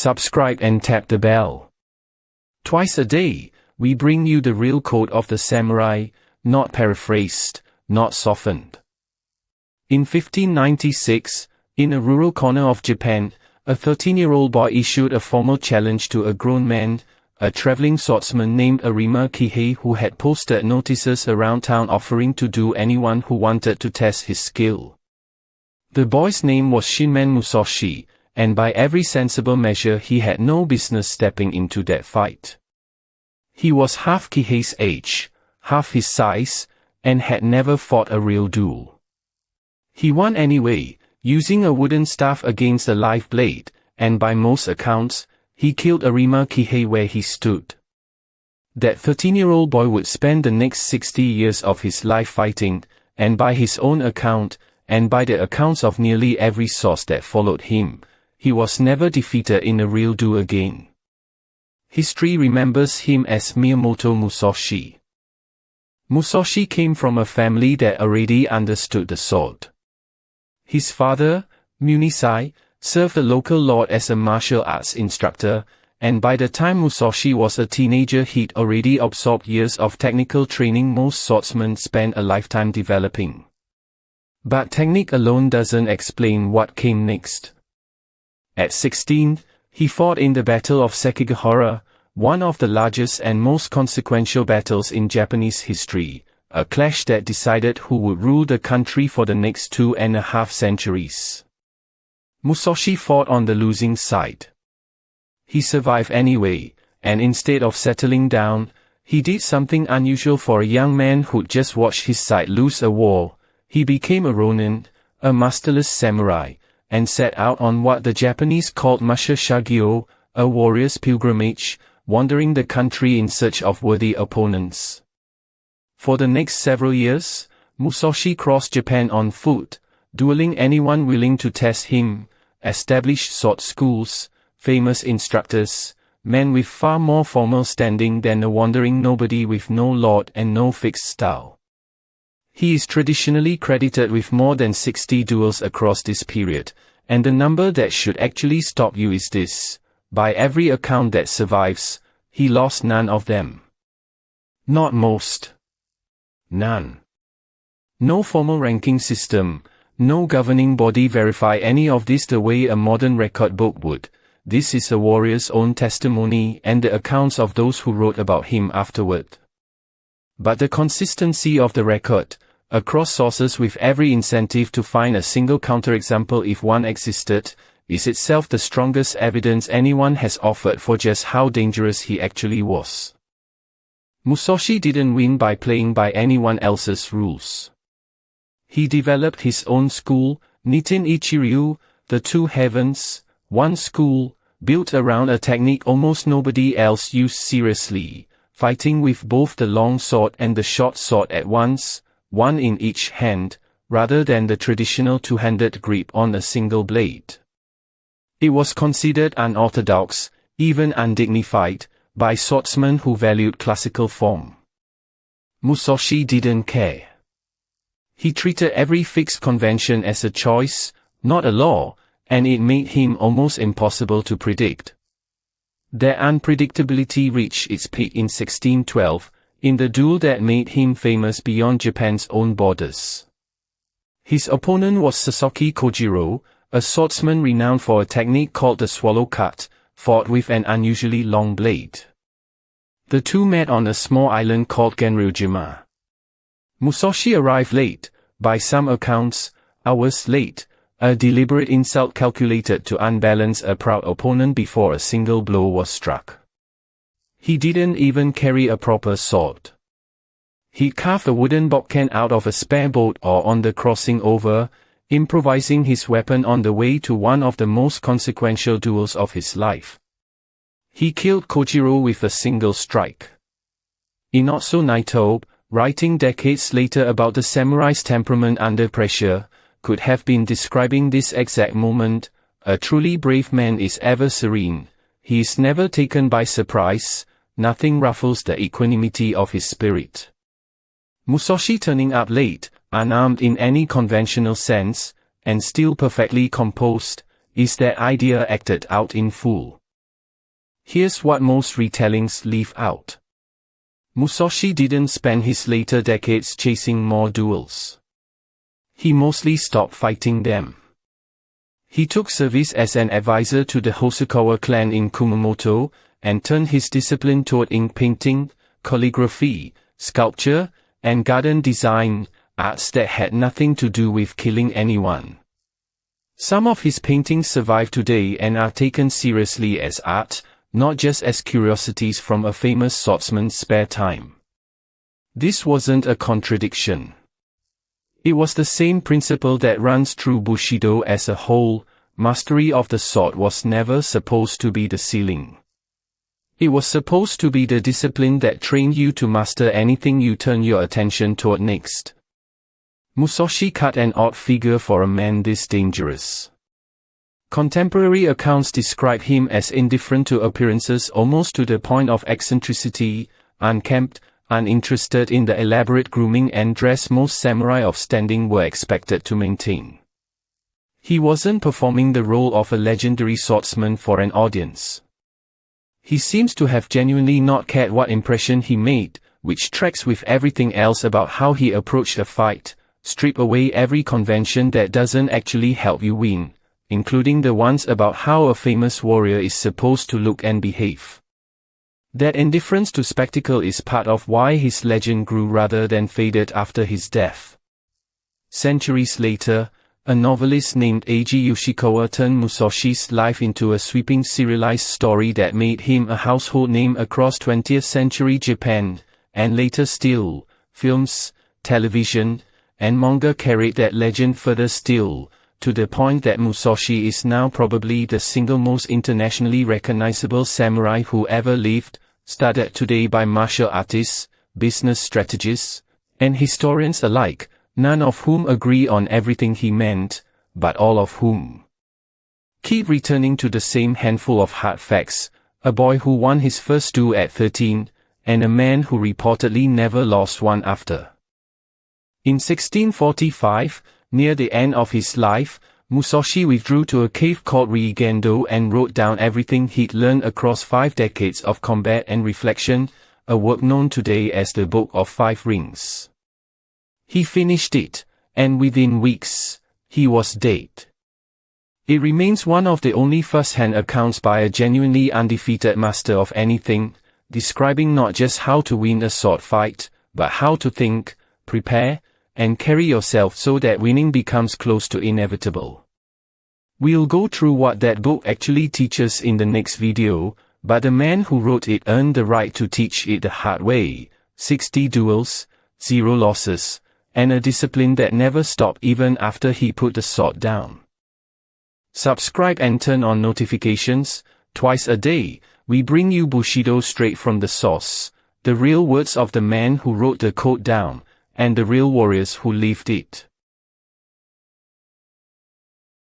subscribe and tap the bell. Twice a day, we bring you the real code of the samurai, not paraphrased, not softened. In 1596, in a rural corner of Japan, a 13-year-old boy issued a formal challenge to a grown man, a traveling swordsman named Arima Kihei, who had posted notices around town offering to duel anyone who wanted to test his skill. The boy's name was Shinman Musashi, and by every sensible measure he had no business stepping into that fight. He was half Kihei's age, half his size, and had never fought a real duel. He won anyway, using a wooden staff against a live blade, and by most accounts, he killed Arima Kihei where he stood. That 13-year-old boy would spend the next 60 years of his life fighting, and by his own account, and by the accounts of nearly every source that followed him, he was never defeated in a real duel again. History remembers him as Miyamoto Musashi. Musashi came from a family that already understood the sword. His father, Munisai, served the local lord as a martial arts instructor, and by the time Musashi was a teenager he'd already absorbed years of technical training most swordsmen spend a lifetime developing. But technique alone doesn't explain what came next. At 16, he fought in the Battle of Sekigahara, one of the largest and most consequential battles in Japanese history, a clash that decided who would rule the country for the next 2.5 centuries. Musashi fought on the losing side. He survived anyway, and instead of settling down, he did something unusual for a young man who'd just watched his side lose a war. He became a rōnin, a masterless samurai, and set out on what the Japanese called Musashagyo, a warrior's pilgrimage, wandering the country in search of worthy opponents. For the next several years, Musashi crossed Japan on foot, dueling anyone willing to test him, established sword schools, famous instructors, men with far more formal standing than a wandering nobody with no lord and no fixed style. He is traditionally credited with more than 60 duels across this period, and the number that should actually stop you is this: by every account that survives, he lost none of them. Not most. None. No formal ranking system, no governing body verify any of this the way a modern record book would. This is a warrior's own testimony and the accounts of those who wrote about him afterward. But the consistency of the record, across sources with every incentive to find a single counterexample if one existed, is itself the strongest evidence anyone has offered for just how dangerous he actually was. Musashi didn't win by playing by anyone else's rules. He developed his own school, Niten Ichiryu, the two heavens, one school, built around a technique almost nobody else used seriously, fighting with both the long sword and the short sword at once, one in each hand, rather than the traditional two-handed grip on a single blade. It was considered unorthodox, even undignified, by swordsmen who valued classical form. Musashi didn't care. He treated every fixed convention as a choice, not a law, and it made him almost impossible to predict. Their unpredictability reached its peak in 1612, in the duel that made him famous beyond Japan's own borders. His opponent was Sasaki Kojiro, a swordsman renowned for a technique called the swallow cut, fought with an unusually long blade. The two met on a small island called Ganryūjima. Musashi arrived late, by some accounts, hours late, a deliberate insult calculated to unbalance a proud opponent before a single blow was struck. He didn't even carry a proper sword. He carved a wooden bodkin out of a spare boat or on the crossing over, improvising his weapon on the way to one of the most consequential duels of his life. He killed Kojiro with a single strike. Inotsu Naito, writing decades later about the samurai's temperament under pressure, could have been describing this exact moment. A truly brave man is ever serene, he is never taken by surprise, nothing ruffles the equanimity of his spirit. Musashi turning up late, unarmed in any conventional sense, and still perfectly composed, is that idea acted out in full. Here's what most retellings leave out. Musashi didn't spend his later decades chasing more duels. He mostly stopped fighting them. He took service as an advisor to the Hosokawa clan in Kumamoto, and turned his discipline toward ink painting, calligraphy, sculpture, and garden design, arts that had nothing to do with killing anyone. Some of his paintings survive today and are taken seriously as art, not just as curiosities from a famous swordsman's spare time. This wasn't a contradiction. It was the same principle that runs through Bushido as a whole. Mastery of the sword was never supposed to be the ceiling. It was supposed to be the discipline that trained you to master anything you turn your attention toward next. Musashi cut an odd figure for a man this dangerous. Contemporary accounts describe him as indifferent to appearances almost to the point of eccentricity, unkempt, uninterested in the elaborate grooming and dress most samurai of standing were expected to maintain. He wasn't performing the role of a legendary swordsman for an audience. He seems to have genuinely not cared what impression he made, which tracks with everything else about how he approached a fight. Strip away every convention that doesn't actually help you win, including the ones about how a famous warrior is supposed to look and behave. That indifference to spectacle is part of why his legend grew rather than faded after his death. Centuries later, a novelist named Eiji Yoshikawa turned Musashi's life into a sweeping serialized story that made him a household name across 20th century Japan, and later still, films, television, and manga carried that legend further still, to the point that Musashi is now probably the single most internationally recognizable samurai who ever lived, studied today by martial artists, business strategists, and historians alike, none of whom agree on everything he meant, but all of whom keep returning to the same handful of hard facts: a boy who won his first duel at 13, and a man who reportedly never lost one after. In 1645, near the end of his life, Musashi withdrew to a cave called Riigendo and wrote down everything he'd learned across 5 decades of combat and reflection, a work known today as the Book of Five Rings. He finished it, and within weeks, he was dead. It remains one of the only first-hand accounts by a genuinely undefeated master of anything, describing not just how to win a sword fight, but how to think, prepare, and carry yourself so that winning becomes close to inevitable. We'll go through what that book actually teaches in the next video, but the man who wrote it earned the right to teach it the hard way: 60 duels, 0 losses, and a discipline that never stopped even after he put the sword down. Subscribe and turn on notifications. Twice a day, we bring you Bushido straight from the source, the real words of the man who wrote the code down, and the real warriors who lived it.